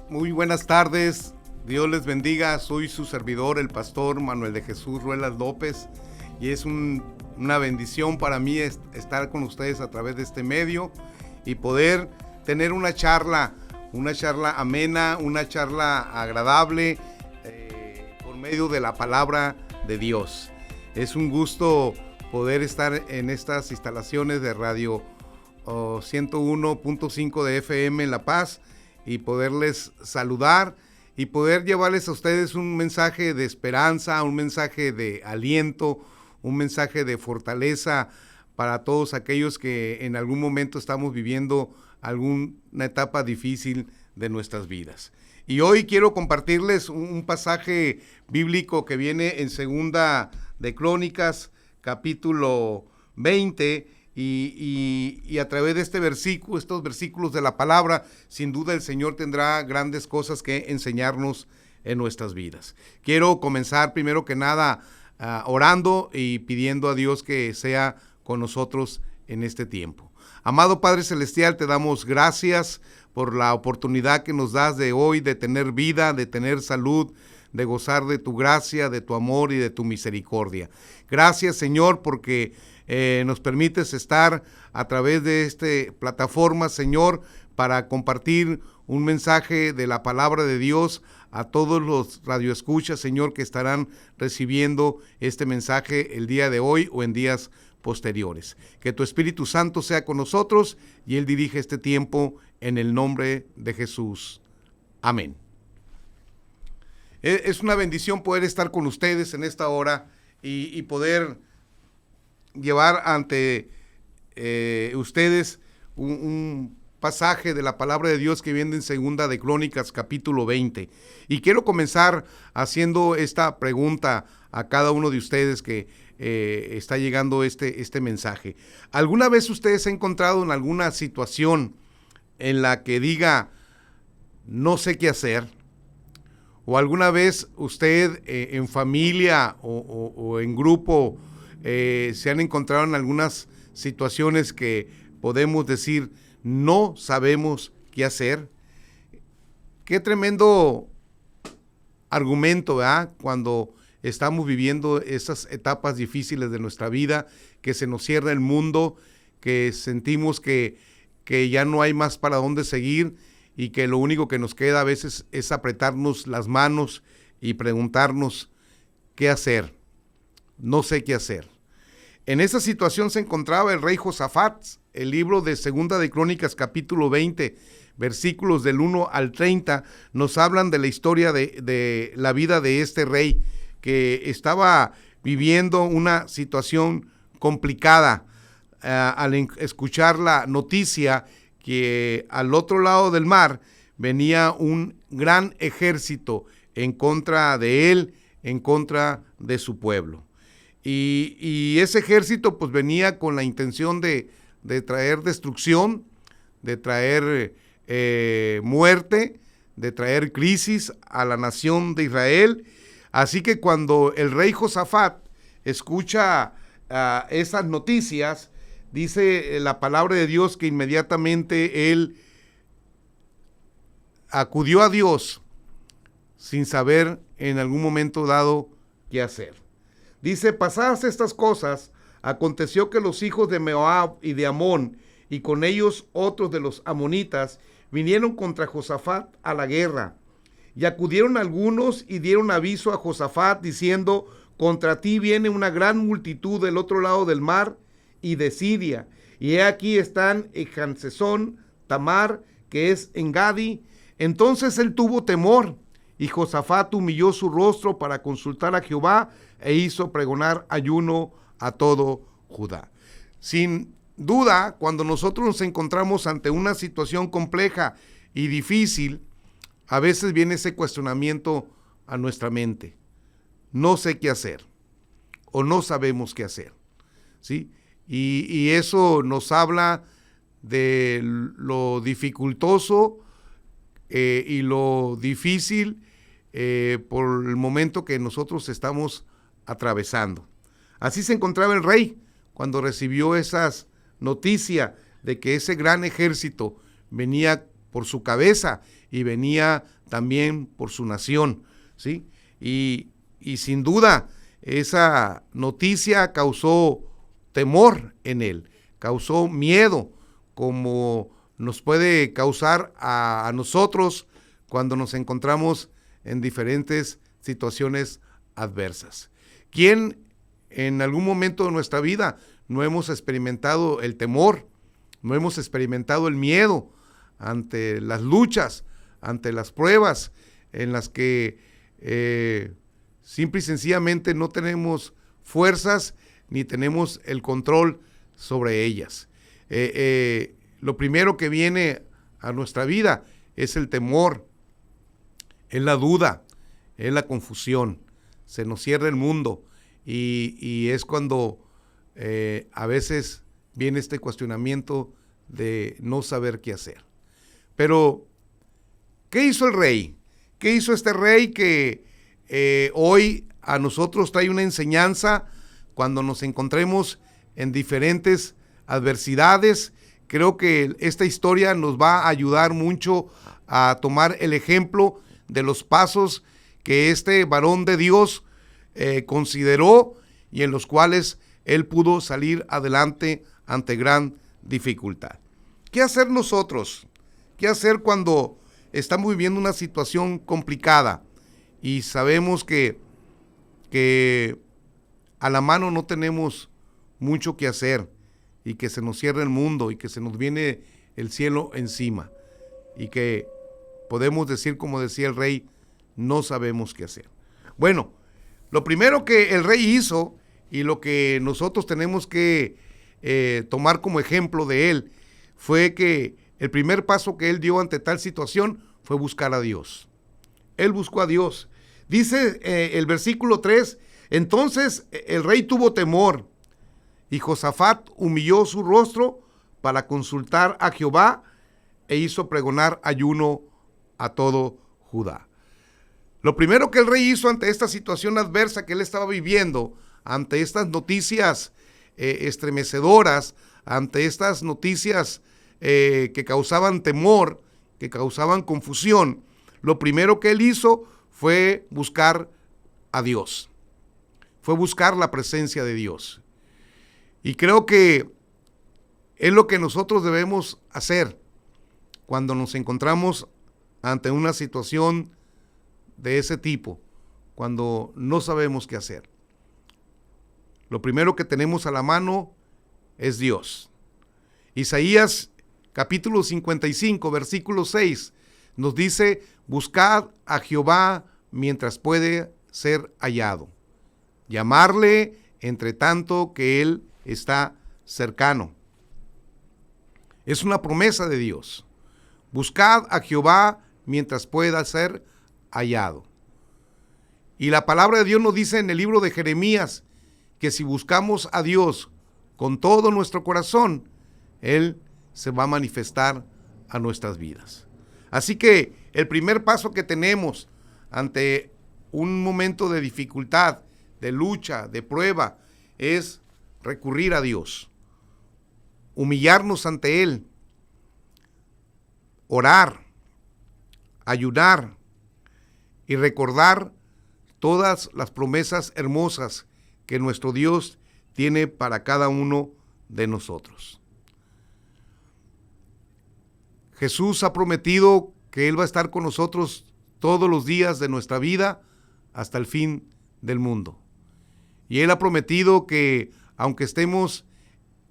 Muy buenas tardes. Dios les bendiga. Soy su servidor, el pastor Manuel de Jesús Ruelas López, y es una bendición para mí estar con ustedes a través de este medio y poder tener una charla amena, una charla agradable por medio de la palabra de Dios. Es un gusto poder estar en estas instalaciones de Radio 101.5 de FM en La Paz y poderles saludar y poder llevarles a ustedes un mensaje de esperanza, un mensaje de aliento, un mensaje de fortaleza para todos aquellos que en algún momento estamos viviendo alguna etapa difícil de nuestras vidas. Y hoy quiero compartirles un pasaje bíblico que viene en Segunda de Crónicas, capítulo 20, y a través de estos versículos de la palabra, sin duda el Señor tendrá grandes cosas que enseñarnos en nuestras vidas. Quiero comenzar primero que nada orando y pidiendo a Dios que sea con nosotros en este tiempo. Amado Padre Celestial, te damos gracias por la oportunidad que nos das de hoy de tener vida, de tener salud, de gozar de tu gracia, de tu amor y de tu misericordia. Gracias, Señor, porque nos permites estar a través de esta plataforma, Señor, para compartir un mensaje de la palabra de Dios a todos los radioescuchas, Señor, que estarán recibiendo este mensaje el día de hoy o en días posteriores. Que tu Espíritu Santo sea con nosotros y Él dirige este tiempo en el nombre de Jesús. Amén. Es una bendición poder estar con ustedes en esta hora y poder llevar ante ustedes un pasaje de la palabra de Dios que viene en Segunda de Crónicas, capítulo 20. Y quiero comenzar haciendo esta pregunta a cada uno de ustedes que está llegando este mensaje. ¿Alguna vez ustedes se han encontrado en alguna situación en la que diga, no sé qué hacer? ¿O alguna vez usted en familia o en grupo se han encontrado en algunas situaciones que podemos decir, no sabemos qué hacer? Qué tremendo argumento, ¿verdad? Cuando estamos viviendo esas etapas difíciles de nuestra vida, que se nos cierra el mundo, que sentimos que ya no hay más para dónde seguir y que lo único que nos queda a veces es apretarnos las manos y preguntarnos qué hacer. No sé qué hacer. En esa situación se encontraba el rey Josafat. El libro de Segunda de Crónicas, capítulo 20, versículos del 1 al 30, nos hablan de la historia de la vida de este rey que estaba viviendo una situación complicada al escuchar la noticia que al otro lado del mar venía un gran ejército en contra de él, en contra de su pueblo. Y ese ejército pues venía con la intención de traer destrucción, de traer muerte, de traer crisis a la nación de Israel. Así que cuando el rey Josafat escucha esas noticias, dice la palabra de Dios que inmediatamente él acudió a Dios sin saber en algún momento dado qué hacer. Dice, pasadas estas cosas, aconteció que los hijos de Moab y de Amón, y con ellos otros de los amonitas, vinieron contra Josafat a la guerra. Y acudieron algunos y dieron aviso a Josafat, diciendo, contra ti viene una gran multitud del otro lado del mar y de Siria. Y he aquí están Hansesón, Tamar, que es Engadi. Entonces él tuvo temor, y Josafat humilló su rostro para consultar a Jehová, e hizo pregonar ayuno a todo Judá. Sin duda, cuando nosotros nos encontramos ante una situación compleja y difícil, a veces viene ese cuestionamiento a nuestra mente. No sé qué hacer, o no sabemos qué hacer, ¿sí? Y eso nos habla de lo dificultoso y lo difícil por el momento que nosotros estamos atravesando. Así se encontraba el rey cuando recibió esas noticias de que ese gran ejército venía por su cabeza y venía también por su nación, ¿sí? Y sin duda esa noticia causó temor en él, causó miedo, como nos puede causar a nosotros cuando nos encontramos en diferentes situaciones adversas. ¿Quién en algún momento de nuestra vida no hemos experimentado el temor, no hemos experimentado el miedo ante las luchas, ante las pruebas en las que simple y sencillamente no tenemos fuerzas ni tenemos el control sobre ellas? Lo primero que viene a nuestra vida es el temor, es la duda, es la confusión. Se nos cierra el mundo y es cuando a veces viene este cuestionamiento de no saber qué hacer. Pero, ¿qué hizo el rey? ¿Qué hizo este rey que hoy a nosotros trae una enseñanza cuando nos encontremos en diferentes adversidades? Creo que esta historia nos va a ayudar mucho a tomar el ejemplo de los pasos que este varón de Dios consideró y en los cuales él pudo salir adelante ante gran dificultad. ¿Qué hacer nosotros? ¿Qué hacer cuando estamos viviendo una situación complicada y sabemos que a la mano no tenemos mucho que hacer y que se nos cierra el mundo y que se nos viene el cielo encima y que podemos decir, como decía el rey, no sabemos qué hacer? Bueno, lo primero que el rey hizo y lo que nosotros tenemos que tomar como ejemplo de él fue que el primer paso que él dio ante tal situación fue buscar a Dios. Él buscó a Dios. Dice el versículo 3, entonces el rey tuvo temor y Josafat humilló su rostro para consultar a Jehová e hizo pregonar ayuno a todo Judá. Lo primero que el rey hizo ante esta situación adversa que él estaba viviendo, ante estas noticias estremecedoras, ante estas noticias que causaban temor, que causaban confusión, lo primero que él hizo fue buscar a Dios, fue buscar la presencia de Dios. Y creo que es lo que nosotros debemos hacer cuando nos encontramos ante una situación de ese tipo, cuando no sabemos qué hacer. Lo primero que tenemos a la mano es Dios. Isaías capítulo 55, versículo 6, nos dice, buscad a Jehová mientras puede ser hallado, llamarle entre tanto que él está cercano. Es una promesa de Dios. Buscad a Jehová mientras pueda ser hallado. Y la palabra de Dios nos dice en el libro de Jeremías que si buscamos a Dios con todo nuestro corazón, Él se va a manifestar a nuestras vidas. Así que el primer paso que tenemos ante un momento de dificultad, de lucha, de prueba, es recurrir a Dios, humillarnos ante Él, orar, ayunar y recordar todas las promesas hermosas que nuestro Dios tiene para cada uno de nosotros. Jesús ha prometido que Él va a estar con nosotros todos los días de nuestra vida hasta el fin del mundo. Y Él ha prometido que aunque estemos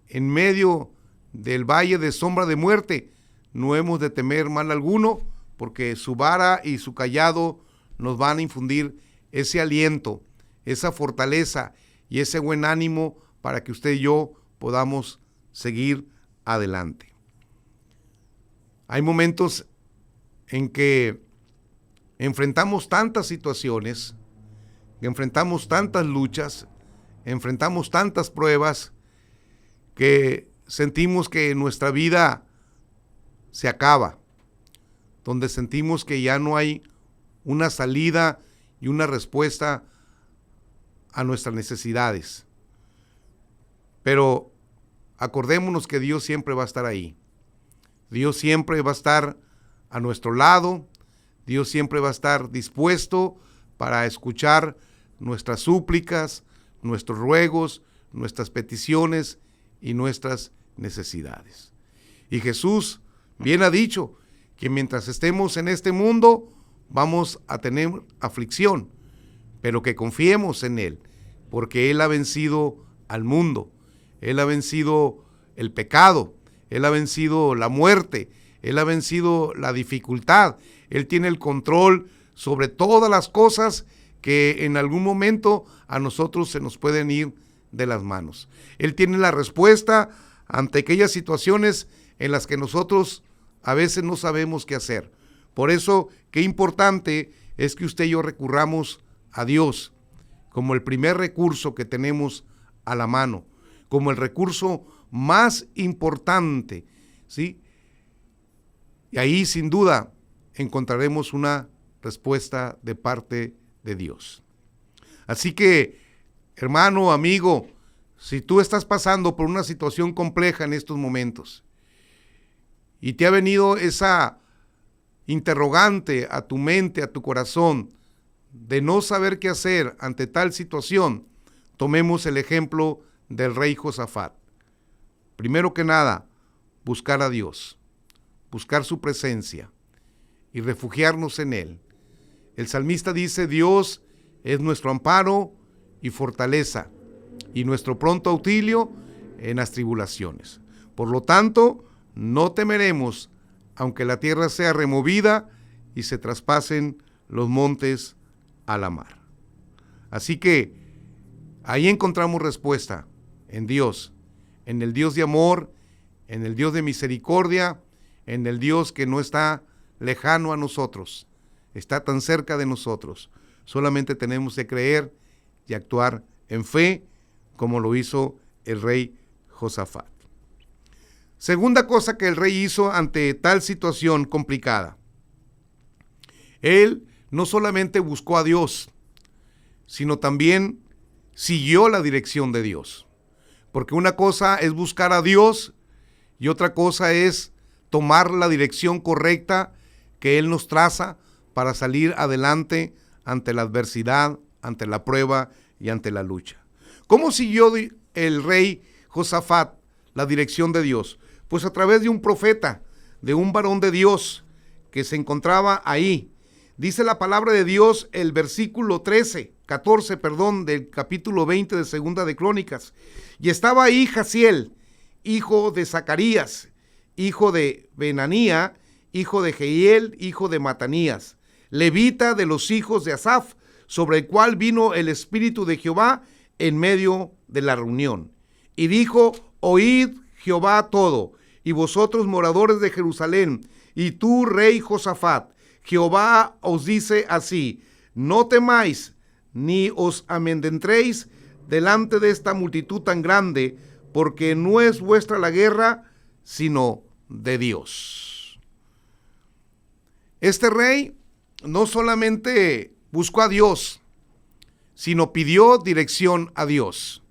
en medio del valle de sombra de muerte, no hemos de temer mal alguno, porque su vara y su cayado nos van a infundir ese aliento, esa fortaleza y ese buen ánimo para que usted y yo podamos seguir adelante. Hay momentos en que enfrentamos tantas situaciones, enfrentamos tantas luchas, enfrentamos tantas pruebas que sentimos que nuestra vida se acaba, donde sentimos que ya no hay una salida y una respuesta a nuestras necesidades. Pero acordémonos que Dios siempre va a estar ahí. Dios siempre va a estar a nuestro lado. Dios siempre va a estar dispuesto para escuchar nuestras súplicas, nuestros ruegos, nuestras peticiones y nuestras necesidades. Y Jesús bien ha dicho que mientras estemos en este mundo vamos a tener aflicción, pero que confiemos en Él, porque Él ha vencido al mundo, Él ha vencido el pecado, Él ha vencido la muerte, Él ha vencido la dificultad, Él tiene el control sobre todas las cosas que en algún momento a nosotros se nos pueden ir de las manos. Él tiene la respuesta ante aquellas situaciones en las que nosotros a veces no sabemos qué hacer. Por eso, qué importante es que usted y yo recurramos a Dios como el primer recurso que tenemos a la mano, como el recurso más importante, ¿sí? Y ahí sin duda encontraremos una respuesta de parte de Dios. Así que, hermano, amigo, si tú estás pasando por una situación compleja en estos momentos y te ha venido esa interrogante a tu mente, a tu corazón, de no saber qué hacer ante tal situación, tomemos el ejemplo del rey Josafat. Primero que nada, buscar a Dios, buscar su presencia y refugiarnos en Él. El salmista dice: Dios es nuestro amparo y fortaleza, y nuestro pronto auxilio en las tribulaciones. Por lo tanto, no temeremos, aunque la tierra sea removida y se traspasen los montes a la mar. Así que ahí encontramos respuesta en Dios, en el Dios de amor, en el Dios de misericordia, en el Dios que no está lejano a nosotros, está tan cerca de nosotros. Solamente tenemos que creer y actuar en fe, como lo hizo el rey Josafat. Segunda cosa que el rey hizo ante tal situación complicada. Él no solamente buscó a Dios, sino también siguió la dirección de Dios. Porque una cosa es buscar a Dios y otra cosa es tomar la dirección correcta que Él nos traza para salir adelante ante la adversidad, ante la prueba y ante la lucha. ¿Cómo siguió el rey Josafat la dirección de Dios? Pues a través de un profeta, de un varón de Dios que se encontraba ahí. Dice la palabra de Dios, el versículo 14 del capítulo 20 de Segunda de Crónicas. Y estaba ahí Jaziel, hijo de Zacarías, hijo de Benanía, hijo de Jehiel, hijo de Matanías, levita de los hijos de Asaf, sobre el cual vino el Espíritu de Jehová en medio de la reunión. Y dijo: oíd Jehová todo, y vosotros moradores de Jerusalén, y tú, rey Josafat, Jehová os dice así: no temáis, ni os amedrentéis delante de esta multitud tan grande, porque no es vuestra la guerra, sino de Dios. Este rey no solamente buscó a Dios, sino pidió dirección a Dios.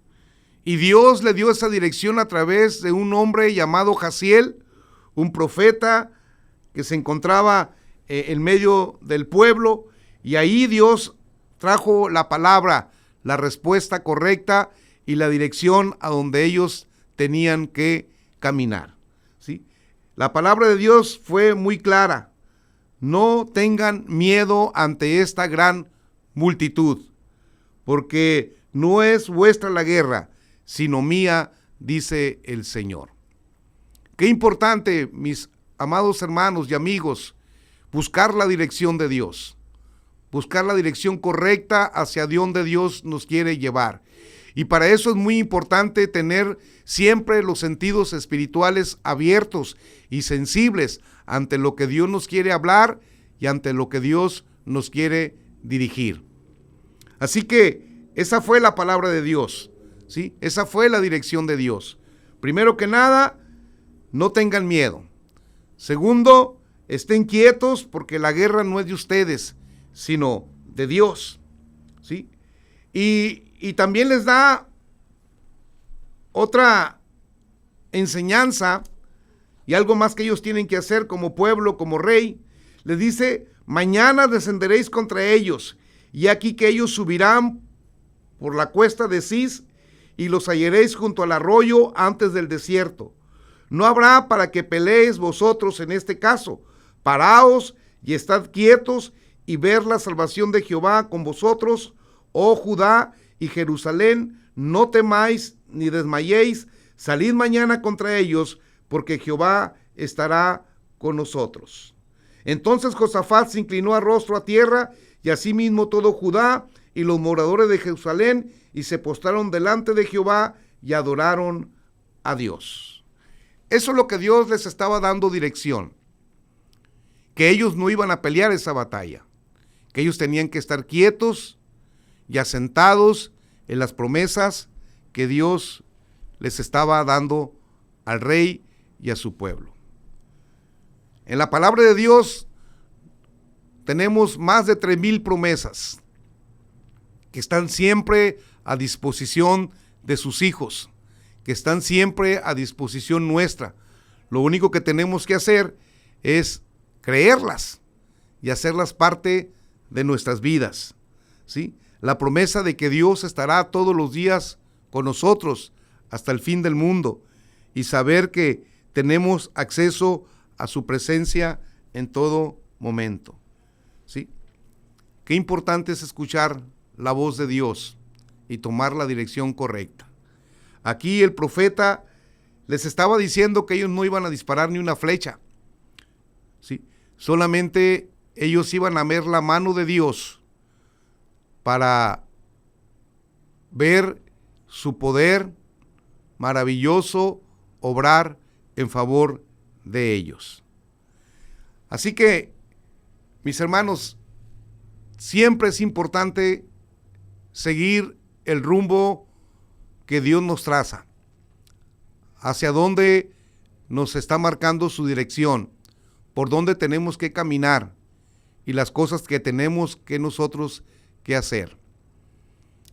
Y Dios le dio esa dirección a través de un hombre llamado Jaziel, un profeta que se encontraba en medio del pueblo, y ahí Dios trajo la palabra, la respuesta correcta y la dirección a donde ellos tenían que caminar, ¿sí? La palabra de Dios fue muy clara: no tengan miedo ante esta gran multitud, porque no es vuestra la guerra, sino mía, dice el Señor. Qué importante, mis amados hermanos y amigos, buscar la dirección de Dios, buscar la dirección correcta hacia donde Dios nos quiere llevar. Y para eso es muy importante tener siempre los sentidos espirituales abiertos y sensibles ante lo que Dios nos quiere hablar y ante lo que Dios nos quiere dirigir. Así que esa fue la palabra de Dios, ¿sí? Esa fue la dirección de Dios. Primero que nada, no tengan miedo. Segundo, estén quietos, porque la guerra no es de ustedes, sino de Dios, ¿sí? Y también les da otra enseñanza y algo más que ellos tienen que hacer como pueblo, como rey, les dice, mañana descenderéis contra ellos, y aquí que ellos subirán por la cuesta de Cis, y los hallaréis junto al arroyo antes del desierto. No habrá para que peleéis vosotros en este caso. Paraos y estad quietos y ver la salvación de Jehová con vosotros, oh Judá y Jerusalén. No temáis ni desmayéis. Salid mañana contra ellos, porque Jehová estará con nosotros. Entonces Josafat se inclinó a rostro a tierra, y asimismo todo Judá y los moradores de Jerusalén, y se postraron delante de Jehová y adoraron a Dios. Eso es lo que Dios les estaba dando dirección, que ellos no iban a pelear esa batalla, que ellos tenían que estar quietos y asentados en las promesas que Dios les estaba dando al rey y a su pueblo. En la palabra de Dios tenemos más de 3,000 promesas que están siempre a disposición de sus hijos, que están siempre a disposición nuestra. Lo único que tenemos que hacer es creerlas y hacerlas parte de nuestras vidas, ¿sí? La promesa de que Dios estará todos los días con nosotros hasta el fin del mundo, y saber que tenemos acceso a su presencia en todo momento, ¿sí? Qué importante es escuchar la voz de Dios y tomar la dirección correcta. Aquí el profeta les estaba diciendo que ellos no iban a disparar ni una flecha, ¿sí? Solamente ellos iban a ver la mano de Dios para ver su poder maravilloso obrar en favor de ellos. Así que, mis hermanos, siempre es importante seguir el rumbo que Dios nos traza, hacia dónde nos está marcando su dirección, por dónde tenemos que caminar y las cosas que tenemos que nosotros que hacer.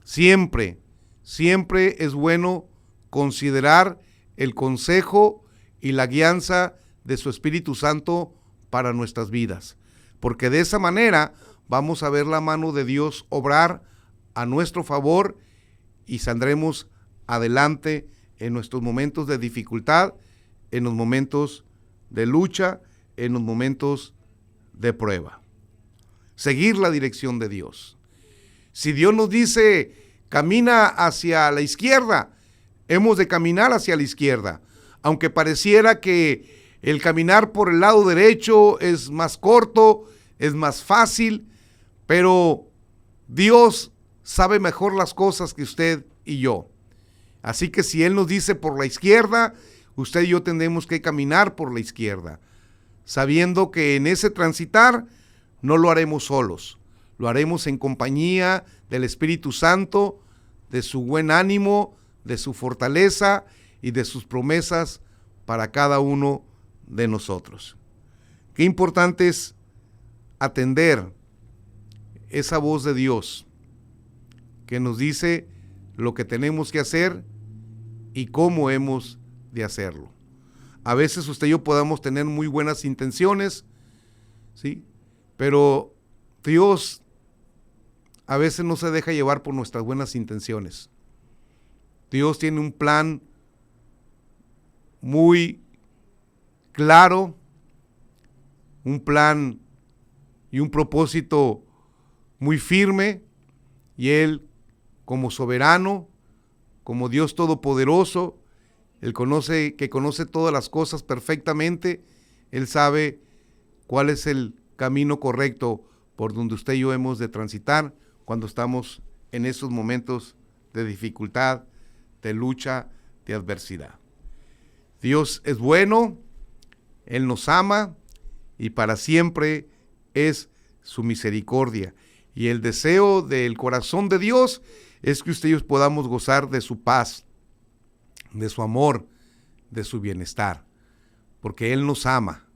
Siempre es bueno considerar el consejo y la guianza de su Espíritu Santo para nuestras vidas, porque de esa manera vamos a ver la mano de Dios obrar a nuestro favor y saldremos adelante en nuestros momentos de dificultad, en los momentos de lucha, en los momentos de prueba. Seguir la dirección de Dios. Si Dios nos dice, camina hacia la izquierda, hemos de caminar hacia la izquierda, aunque pareciera que el caminar por el lado derecho es más corto, es más fácil, pero Dios sabe mejor las cosas que usted y yo. Así que si Él nos dice por la izquierda, usted y yo tendremos que caminar por la izquierda, sabiendo que en ese transitar no lo haremos solos, lo haremos en compañía del Espíritu Santo, de su buen ánimo, de su fortaleza y de sus promesas para cada uno de nosotros. Qué importante es atender esa voz de Dios que nos dice lo que tenemos que hacer y cómo hemos de hacerlo. A veces usted y yo podamos tener muy buenas intenciones, ¿sí? Pero Dios a veces no se deja llevar por nuestras buenas intenciones. Dios tiene un plan muy claro, un plan y un propósito muy firme, y Él, como soberano, como Dios todopoderoso, Él que conoce todas las cosas perfectamente, Él sabe cuál es el camino correcto por donde usted y yo hemos de transitar cuando estamos en esos momentos de dificultad, de lucha, de adversidad. Dios es bueno, Él nos ama y para siempre es su misericordia. Y el deseo del corazón de Dios es que usted y yo podamos gozar de su paz, de su amor, de su bienestar, porque Él nos ama.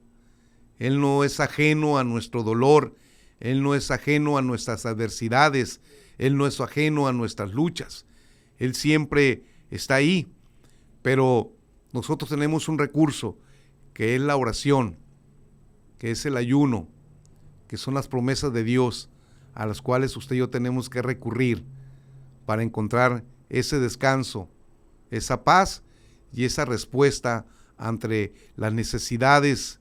Él no es ajeno a nuestro dolor, Él no es ajeno a nuestras adversidades, Él no es ajeno a nuestras luchas. Él siempre está ahí, pero nosotros tenemos un recurso que es la oración, que es el ayuno, que son las promesas de Dios, a las cuales usted y yo tenemos que recurrir para encontrar ese descanso, esa paz y esa respuesta ante las necesidades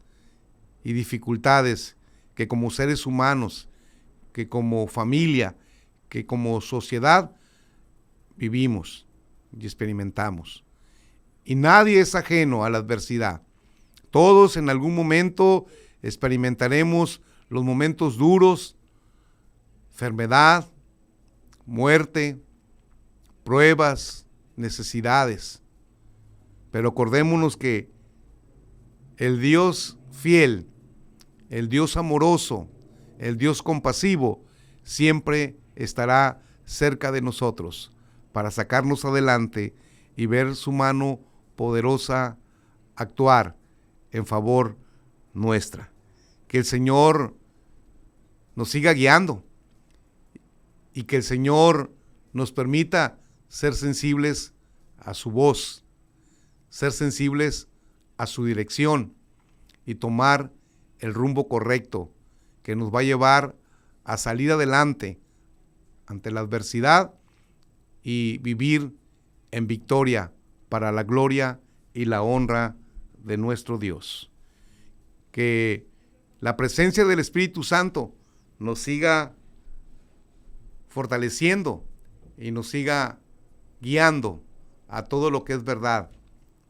y dificultades que como seres humanos, que como familia, que como sociedad vivimos y experimentamos. Y nadie es ajeno a la adversidad. Todos en algún momento experimentaremos los momentos duros, enfermedad, muerte, pruebas, necesidades. Pero acordémonos que el Dios fiel, el Dios amoroso, el Dios compasivo, siempre estará cerca de nosotros para sacarnos adelante y ver su mano poderosa actuar en favor nuestra. Que el Señor nos siga guiando y que el Señor nos permita ser sensibles a su voz, ser sensibles a su dirección y tomar el rumbo correcto que nos va a llevar a salir adelante ante la adversidad y vivir en victoria para la gloria y la honra de nuestro Dios. Que la presencia del Espíritu Santo nos siga fortaleciendo y nos siga guiando a todo lo que es verdad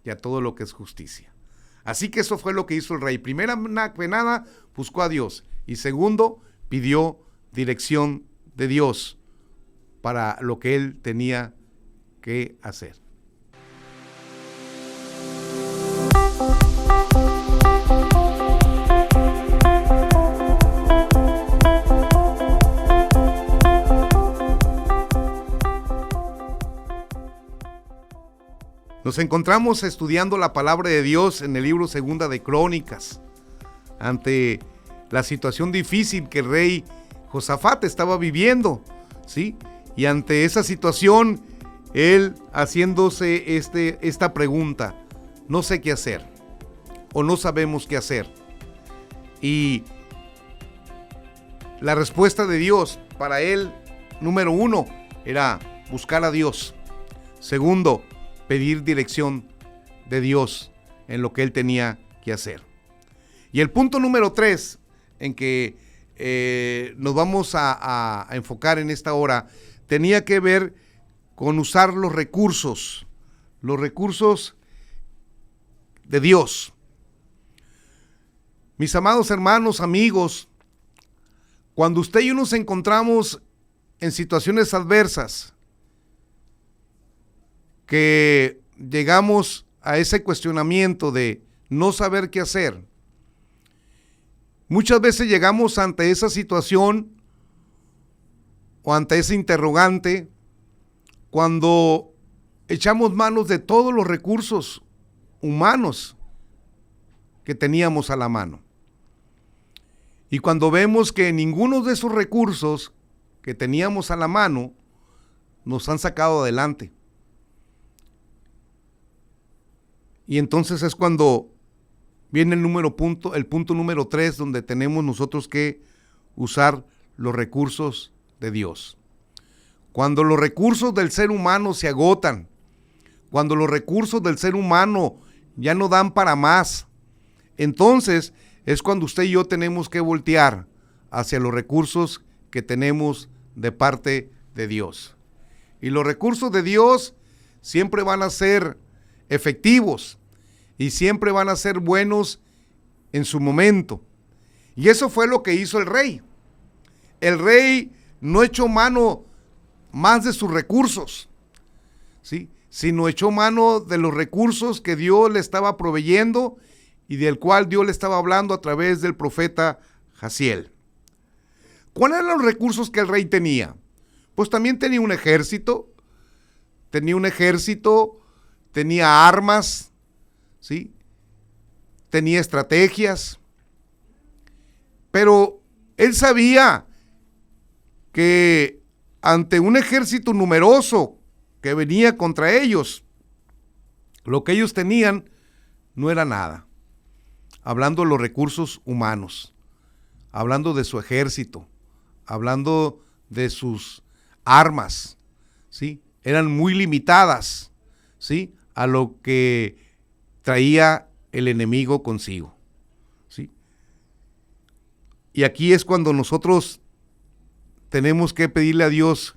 y a todo lo que es justicia. Así que eso fue lo que hizo el rey. Primera que nada, buscó a Dios. Y segundo, pidió dirección de Dios para lo que él tenía que hacer. Nos encontramos estudiando la palabra de Dios en el libro Segunda de Crónicas, ante la situación difícil que el rey Josafat estaba viviendo, ¿sí? Y ante esa situación, él haciéndose esta pregunta: no sé qué hacer, o no sabemos qué hacer. Y la respuesta de Dios para él, número 1, era buscar a Dios. Segundo, pedir dirección de Dios en lo que él tenía que hacer. Y el punto número 3 en que nos vamos a enfocar en esta hora tenía que ver con usar los recursos de Dios. Mis amados hermanos, amigos, cuando usted y yo nos encontramos en situaciones adversas, que llegamos a ese cuestionamiento de no saber qué hacer, muchas veces llegamos ante esa situación o ante ese interrogante cuando echamos manos de todos los recursos humanos que teníamos a la mano. Y cuando vemos que ninguno de esos recursos que teníamos a la mano nos han sacado adelante. Y entonces es cuando viene el punto número 3, donde tenemos nosotros que usar los recursos de Dios. Cuando los recursos del ser humano se agotan, cuando los recursos del ser humano ya no dan para más, entonces es cuando usted y yo tenemos que voltear hacia los recursos que tenemos de parte de Dios. Y los recursos de Dios siempre van a ser efectivos y siempre van a ser buenos en su momento. Y eso fue lo que hizo el rey. El rey no echó mano más de sus recursos, ¿sí?, sino echó mano de los recursos que Dios le estaba proveyendo y del cual Dios le estaba hablando a través del profeta Jaziel. ¿Cuáles eran los recursos que el rey tenía? Pues también tenía un ejército, tenía armas, ¿sí?, tenía estrategias, pero él sabía que ante un ejército numeroso que venía contra ellos, lo que ellos tenían no era nada, hablando de los recursos humanos. hablando de su ejército, hablando de sus armas, ¿sí? Eran muy limitadas, ¿sí? A lo que traía el enemigo consigo, ¿sí? Y aquí es cuando nosotros tenemos que pedirle a Dios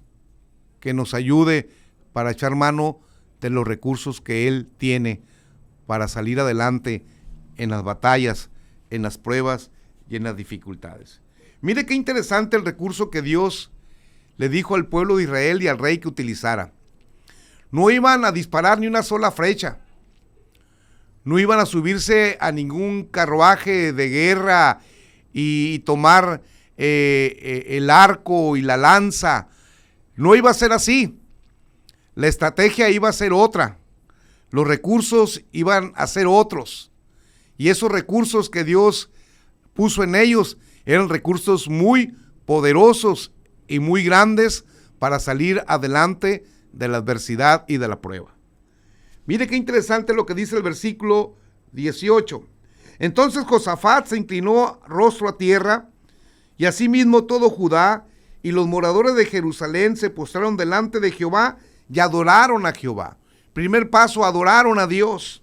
que nos ayude para echar mano de los recursos que Él tiene para salir adelante en las batallas, en las pruebas y en las dificultades. Mire qué interesante el recurso que Dios le dijo al pueblo de Israel y al rey que utilizara. No iban a disparar ni una sola flecha, no iban a subirse a ningún carruaje de guerra y tomar el arco y la lanza. No iba a ser así. La estrategia iba a ser otra. Los recursos iban a ser otros. Y esos recursos que Dios puso en ellos eran recursos muy poderosos y muy grandes para salir adelante de la adversidad y de la prueba. Mire qué interesante lo que dice el versículo 18. Entonces Josafat se inclinó rostro a tierra, y asimismo todo Judá y los moradores de Jerusalén se postraron delante de Jehová y adoraron a Jehová. Primer paso, adoraron a Dios.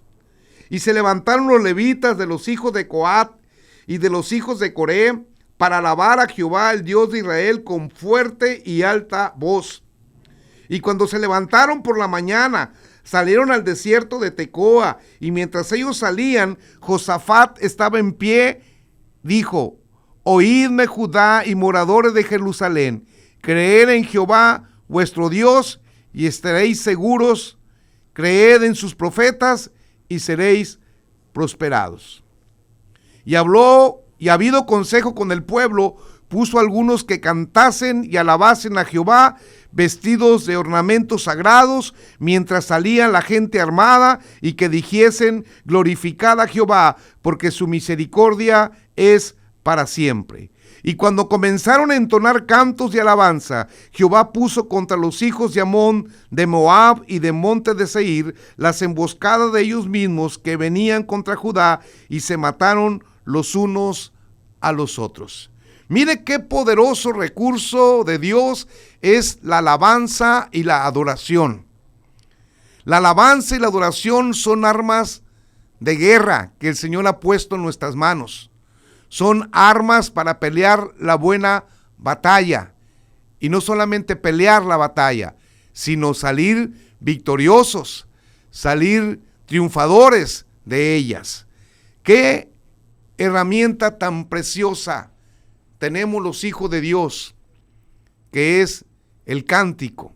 Y se levantaron los levitas de los hijos de Coat y de los hijos de Coré para alabar a Jehová, el Dios de Israel, con fuerte y alta voz. Y cuando se levantaron por la mañana, salieron al desierto de Tecoa, y mientras ellos salían, Josafat estaba en pie, dijo: oídme, Judá y moradores de Jerusalén, creed en Jehová vuestro Dios y estaréis seguros, creed en sus profetas y seréis prosperados. Y habló, y habido consejo con el pueblo, puso algunos que cantasen y alabasen a Jehová, vestidos de ornamentos sagrados, mientras salía la gente armada, y que dijesen: glorificad a Jehová, porque su misericordia es para siempre. Y cuando comenzaron a entonar cantos de alabanza, Jehová puso contra los hijos de Amón, de Moab y de monte de Seir las emboscadas de ellos mismos que venían contra Judá, y se mataron los unos a los otros. Mire qué poderoso recurso de Dios es la alabanza y la adoración. La alabanza y la adoración son armas de guerra que el Señor ha puesto en nuestras manos. Son armas para pelear la buena batalla. Y no solamente pelear la batalla, sino salir victoriosos, salir triunfadores de ellas. ¡Qué herramienta tan preciosa tenemos los hijos de Dios! Que es el cántico,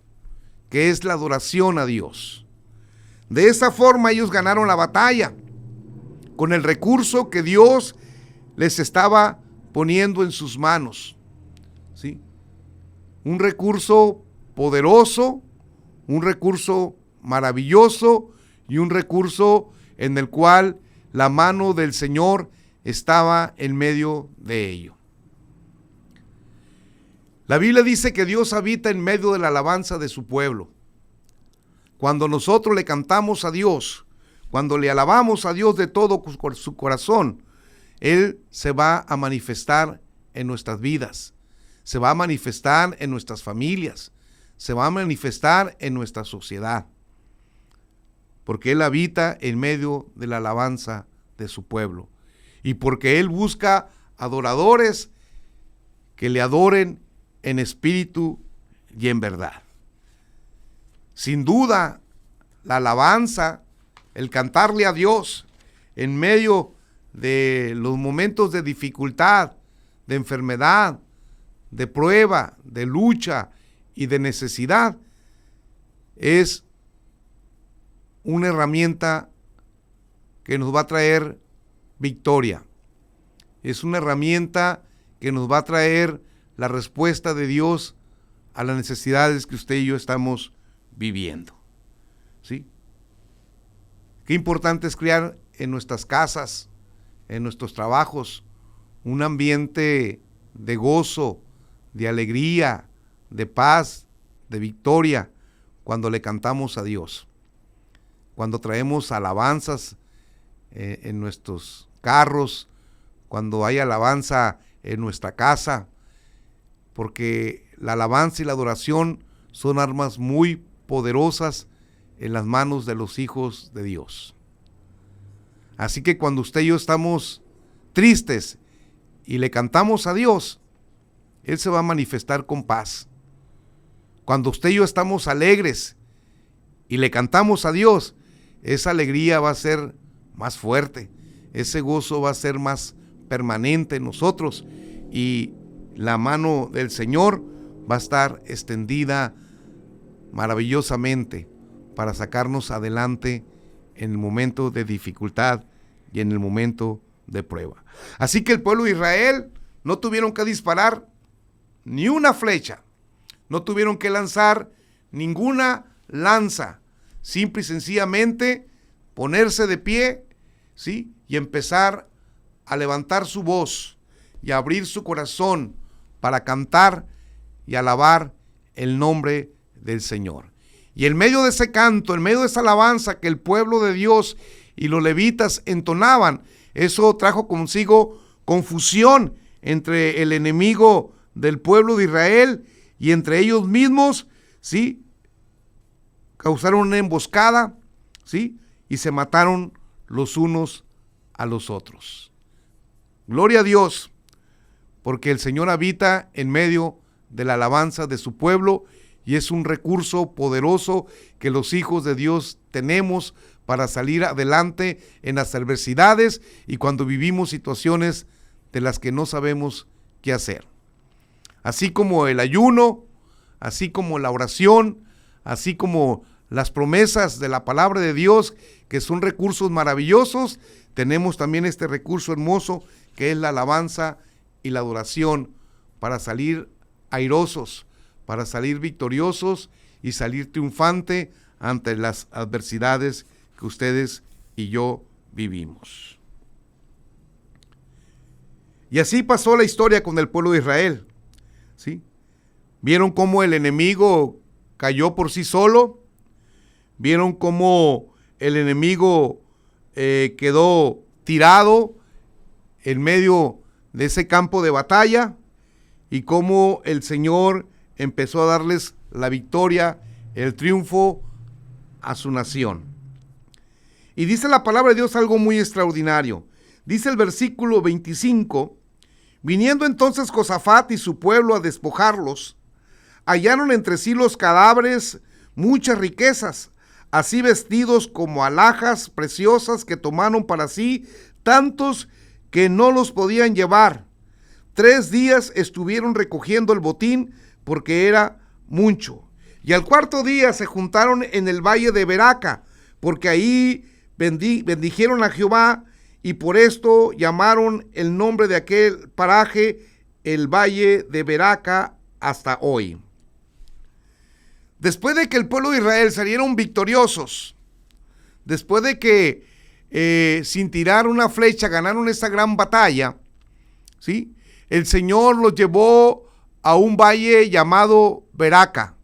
que es la adoración a Dios. De esa forma ellos ganaron la batalla, con el recurso que Dios les estaba poniendo en sus manos, ¿sí? Un recurso poderoso, un recurso maravilloso y un recurso en el cual la mano del Señor estaba en medio de ello. La Biblia dice que Dios habita en medio de la alabanza de su pueblo. Cuando nosotros le cantamos a Dios, cuando le alabamos a Dios de todo su corazón, Él se va a manifestar en nuestras vidas, se va a manifestar en nuestras familias, se va a manifestar en nuestra sociedad, porque Él habita en medio de la alabanza de su pueblo, y porque Él busca adoradores que le adoren en espíritu y en verdad. Sin duda, la alabanza, el cantarle a Dios en medio de los momentos de dificultad, de enfermedad, de prueba, de lucha y de necesidad, es una herramienta que nos va a traer victoria. Es una herramienta que nos va a traer la respuesta de Dios a las necesidades que usted y yo estamos viviendo, ¿sí? Qué importante es crear en nuestras casas, en nuestros trabajos, un ambiente de gozo, de alegría, de paz, de victoria, cuando le cantamos a Dios, cuando traemos alabanzas en nuestros carros, cuando hay alabanza en nuestra casa, porque la alabanza y la adoración son armas muy poderosas en las manos de los hijos de Dios. Así que cuando usted y yo estamos tristes y le cantamos a Dios, Él se va a manifestar con paz. Cuando usted y yo estamos alegres y le cantamos a Dios, esa alegría va a ser más fuerte, ese gozo va a ser más permanente en nosotros y la mano del Señor va a estar extendida maravillosamente para sacarnos adelante en el momento de dificultad y en el momento de prueba. Así que el pueblo de Israel no tuvieron que disparar ni una flecha, no tuvieron que lanzar ninguna lanza, simple y sencillamente ponerse de pie, ¿sí? Y empezar a levantar su voz y a abrir su corazón para cantar y alabar el nombre del Señor. Y en medio de ese canto, en medio de esa alabanza que el pueblo de Dios y los levitas entonaban, eso trajo consigo confusión entre el enemigo del pueblo de Israel y entre ellos mismos, ¿sí? Causaron una emboscada, ¿sí? Y se mataron los unos a los otros. Gloria a Dios, porque el Señor habita en medio de la alabanza de su pueblo y es un recurso poderoso que los hijos de Dios tenemos para salir adelante en las adversidades y cuando vivimos situaciones de las que no sabemos qué hacer. Así como el ayuno, así como la oración, así como las promesas de la palabra de Dios, que son recursos maravillosos, tenemos también este recurso hermoso que es la alabanza y la adoración para salir airosos, para salir victoriosos y salir triunfante ante las adversidades que ustedes y yo vivimos. Y así pasó la historia con el pueblo de Israel, ¿sí? Vieron cómo el enemigo cayó por sí solo, vieron cómo el enemigo quedó tirado en medio de ese campo de batalla y cómo el Señor empezó a darles la victoria, el triunfo a su nación. Y dice la palabra de Dios algo muy extraordinario. Dice el versículo 25, viniendo entonces Josafat y su pueblo a despojarlos, hallaron entre sí los cadáveres muchas riquezas, así vestidos como alhajas preciosas que tomaron para sí, tantos que no los podían llevar. 3 días estuvieron recogiendo el botín porque era mucho. Y al 4.º día se juntaron en el valle de Beraca, porque ahí bendijeron a Jehová, y por esto llamaron el nombre de aquel paraje el valle de Beraca hasta hoy. Después de que el pueblo de Israel salieron victoriosos, después de que sin tirar una flecha ganaron esa gran batalla, ¿sí? El Señor los llevó a un valle llamado Beraca.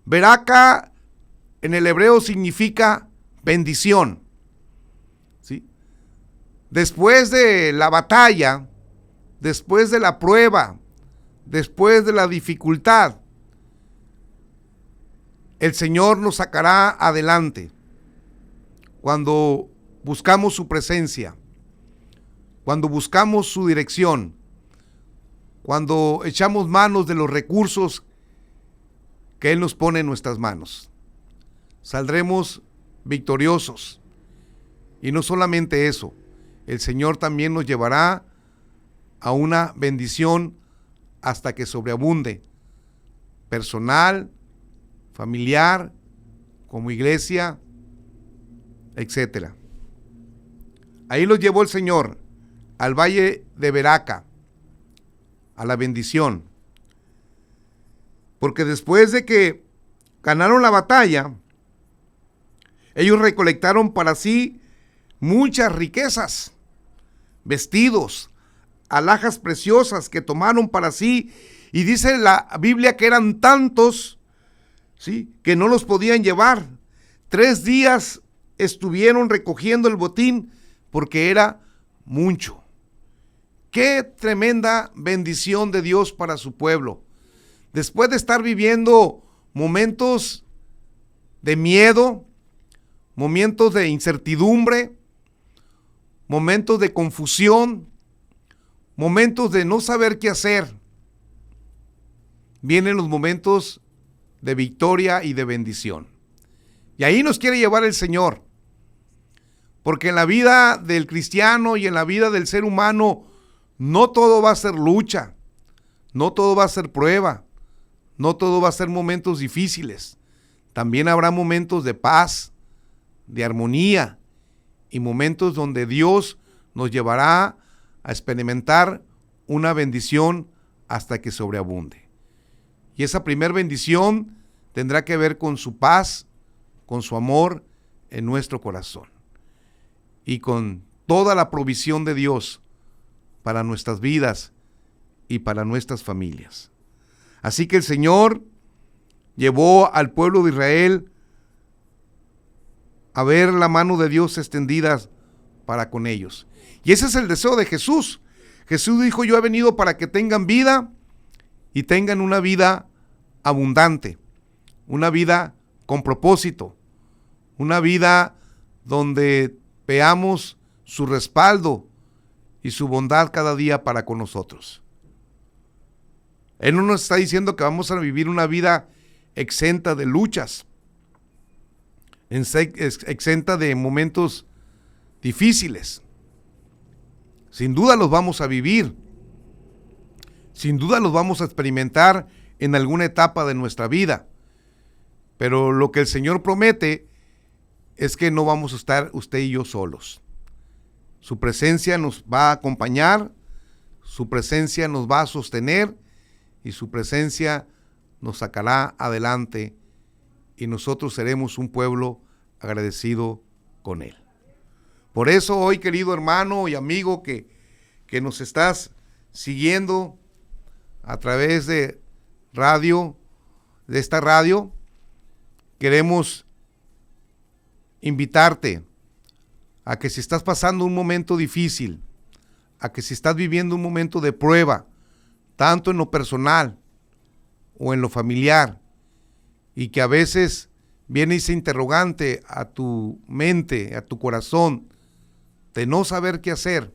Beraca en el hebreo significa bendición, ¿sí? Después de la batalla, después de la prueba, después de la dificultad, el Señor nos sacará adelante cuando buscamos su presencia, cuando buscamos su dirección, cuando echamos manos de los recursos que Él nos pone en nuestras manos. Saldremos victoriosos. Y no solamente eso, el Señor también nos llevará a una bendición hasta que sobreabunde, personal, familiar, como iglesia, etcétera. Ahí los llevó el Señor al valle de Beraca, a la bendición, porque después de que ganaron la batalla, ellos recolectaron para sí muchas riquezas, vestidos, alhajas preciosas que tomaron para sí, y dice la Biblia que eran tantos, ¿sí?, que no los podían llevar. 3 días estuvieron recogiendo el botín porque era mucho. Qué tremenda bendición de Dios para su pueblo. Después de estar viviendo momentos de miedo, momentos de incertidumbre, momentos de confusión, momentos de no saber qué hacer, vienen los momentos de victoria y de bendición. Y ahí nos quiere llevar el Señor. Porque en la vida del cristiano y en la vida del ser humano, no todo va a ser lucha, no todo va a ser prueba, no todo va a ser momentos difíciles. También habrá momentos de paz, de armonía y momentos donde Dios nos llevará a experimentar una bendición hasta que sobreabunde. Y esa primer bendición tendrá que ver con su paz, con su amor en nuestro corazón y con toda la provisión de Dios para nuestras vidas y para nuestras familias. Así que el Señor llevó al pueblo de Israel a ver la mano de Dios extendida para con ellos. Y ese es el deseo de Jesús. Jesús dijo: yo he venido para que tengan vida y tengan una vida abundante, una vida con propósito, una vida donde veamos su respaldo y su bondad cada día para con nosotros. Él no nos está diciendo que vamos a vivir una vida exenta de luchas, exenta de momentos difíciles. Sin duda los vamos a vivir, sin duda los vamos a experimentar en alguna etapa de nuestra vida, pero lo que el Señor promete es que no vamos a estar usted y yo solos. Su presencia nos va a acompañar, su presencia nos va a sostener y su presencia nos sacará adelante y nosotros seremos un pueblo agradecido con Él. Por eso hoy, querido hermano y amigo que nos estás siguiendo a través de esta radio, queremos invitarte a que si estás pasando un momento difícil, a que si estás viviendo un momento de prueba, tanto en lo personal o en lo familiar, y que a veces viene ese interrogante a tu mente, a tu corazón, de no saber qué hacer,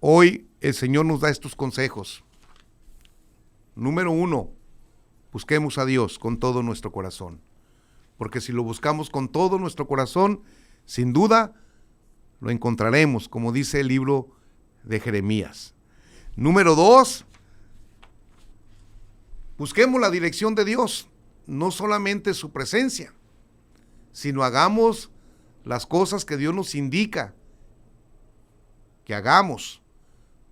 hoy el Señor nos da estos consejos. Número 1, busquemos a Dios con todo nuestro corazón, porque si lo buscamos con todo nuestro corazón, sin duda lo encontraremos, como dice el libro de Jeremías. Número 2, busquemos la dirección de Dios, no solamente su presencia, sino hagamos las cosas que Dios nos indica que hagamos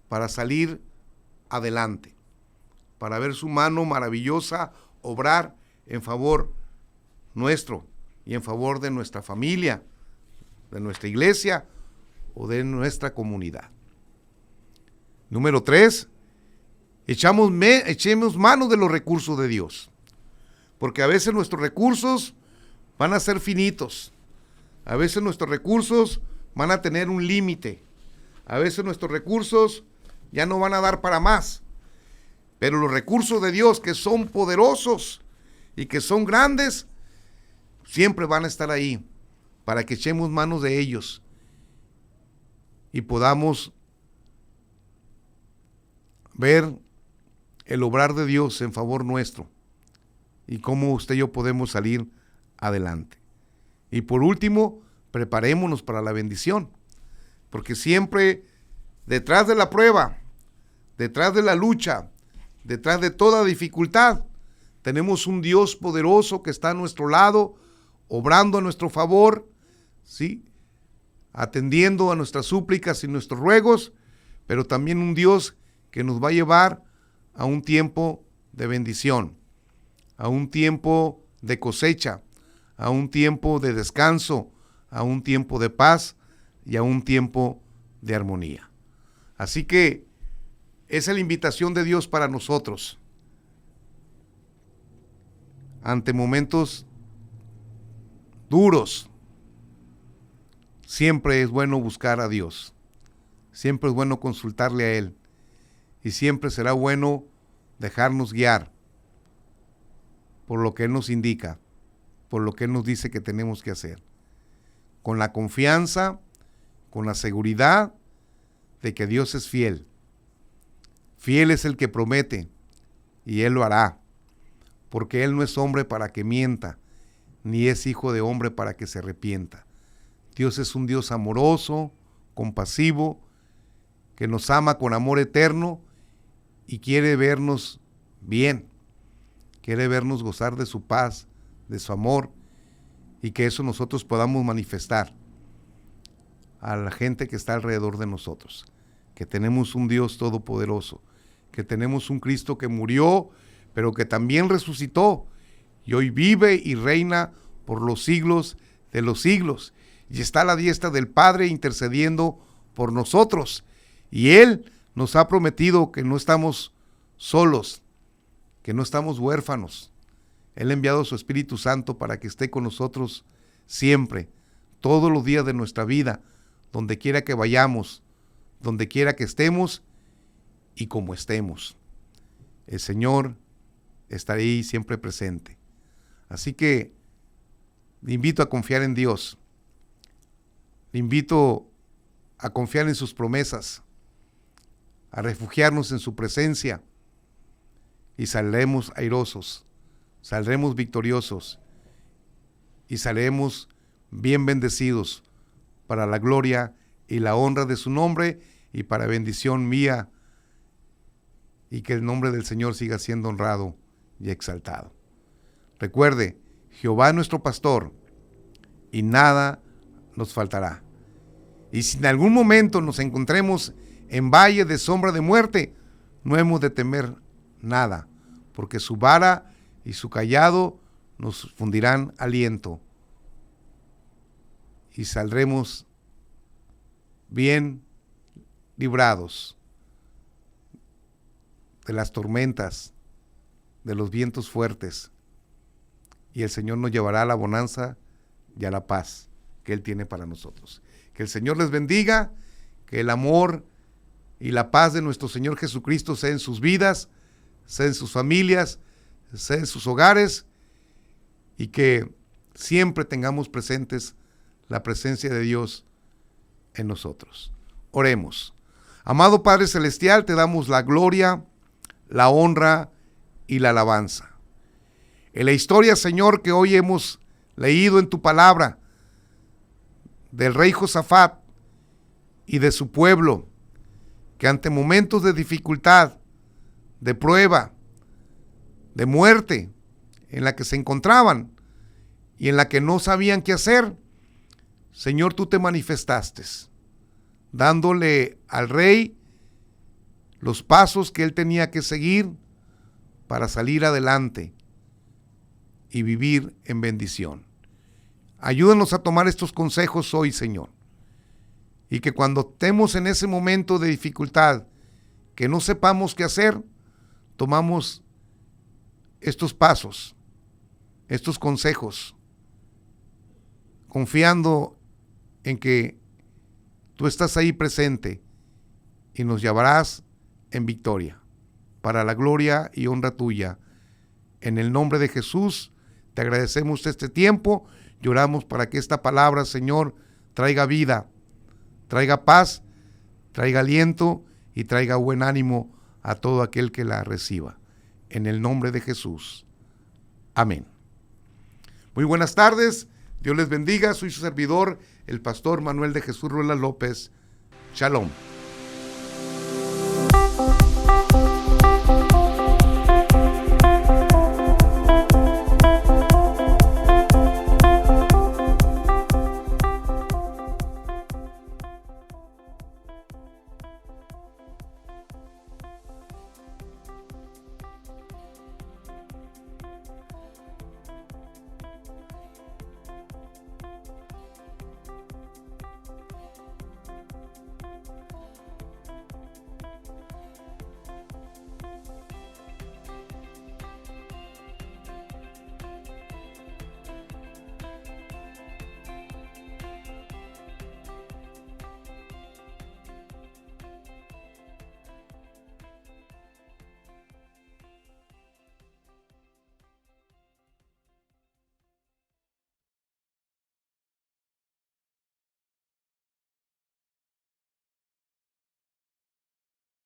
para salir adelante, para ver su mano maravillosa obrar en favor nuestro y en favor de nuestra familia, de nuestra iglesia o de nuestra comunidad. Número 3, echemos mano de los recursos de Dios, porque a veces nuestros recursos van a ser finitos, a veces nuestros recursos van a tener un límite, a veces nuestros recursos ya no van a dar para más, pero los recursos de Dios, que son poderosos y que son grandes, siempre van a estar ahí para que echemos manos de ellos y podamos ver el obrar de Dios en favor nuestro y cómo usted y yo podemos salir adelante. Y por último, preparémonos para la bendición, porque siempre detrás de la prueba, detrás de la lucha, detrás de toda dificultad, tenemos un Dios poderoso que está a nuestro lado, obrando a nuestro favor, ¿sí?, atendiendo a nuestras súplicas y nuestros ruegos, pero también un Dios que nos va a llevar a un tiempo de bendición, a un tiempo de cosecha, a un tiempo de descanso, a un tiempo de paz y a un tiempo de armonía. Así que esa es la invitación de Dios para nosotros. Ante momentos duros, siempre es bueno buscar a Dios. siempre es bueno consultarle a Él. Y siempre será bueno dejarnos guiar por lo que Él nos indica, por lo que Él nos dice que tenemos que hacer. Con la confianza, con la seguridad de que Dios es fiel. Fiel es el que promete y Él lo hará, porque Él no es hombre para que mienta, ni es hijo de hombre para que se arrepienta. Dios es un Dios amoroso, compasivo, que nos ama con amor eterno y quiere vernos bien, quiere vernos gozar de su paz, de su amor, y que eso nosotros podamos manifestar a la gente que está alrededor de nosotros, que tenemos un Dios todopoderoso, que tenemos un Cristo que murió, pero que también resucitó, y hoy vive y reina por los siglos de los siglos, y está a la diestra del Padre intercediendo por nosotros, y Él nos ha prometido que no estamos solos, que no estamos huérfanos. Él ha enviado a su Espíritu Santo para que esté con nosotros siempre, todos los días de nuestra vida, donde quiera que vayamos, donde quiera que estemos y como estemos. El Señor está ahí siempre presente. Así que le invito a confiar en Dios. Le invito a confiar en sus promesas, a refugiarnos en su presencia y saldremos airosos, saldremos victoriosos y saldremos bien bendecidos para la gloria y la honra de su nombre y para bendición mía, y que el nombre del Señor siga siendo honrado y exaltado. Recuerde, Jehová es nuestro pastor y nada nos faltará. Y si en algún momento nos encontremos en valle de sombra de muerte, no hemos de temer nada, porque su vara y su cayado nos fundirán aliento y saldremos bien librados de las tormentas, de los vientos fuertes, y el Señor nos llevará a la bonanza y a la paz que Él tiene para nosotros. Que el Señor les bendiga, que el amor y la paz de nuestro Señor Jesucristo sea en sus vidas, sea en sus familias, sea en sus hogares, y que siempre tengamos presentes la presencia de Dios en nosotros. Oremos. Amado Padre Celestial, te damos la gloria, la honra y la alabanza. En la historia, Señor, que hoy hemos leído en tu palabra, del rey Josafat y de su pueblo, que ante momentos de dificultad, de prueba, de muerte, en la que se encontraban y en la que no sabían qué hacer, Señor, tú te manifestaste, dándole al rey los pasos que él tenía que seguir para salir adelante y vivir en bendición. Ayúdanos a tomar estos consejos hoy, Señor, y que cuando estemos en ese momento de dificultad, que no sepamos qué hacer, tomamos estos pasos, estos consejos, confiando en que tú estás ahí presente y nos llevarás en victoria, para la gloria y honra tuya. En el nombre de Jesús, te agradecemos este tiempo y oramos para que esta palabra, Señor, traiga vida, traiga paz, traiga aliento y traiga buen ánimo a todo aquel que la reciba. En el nombre de Jesús. Amén. Muy buenas tardes. Dios les bendiga. Soy su servidor, el pastor Manuel de Jesús Ruela López. Shalom.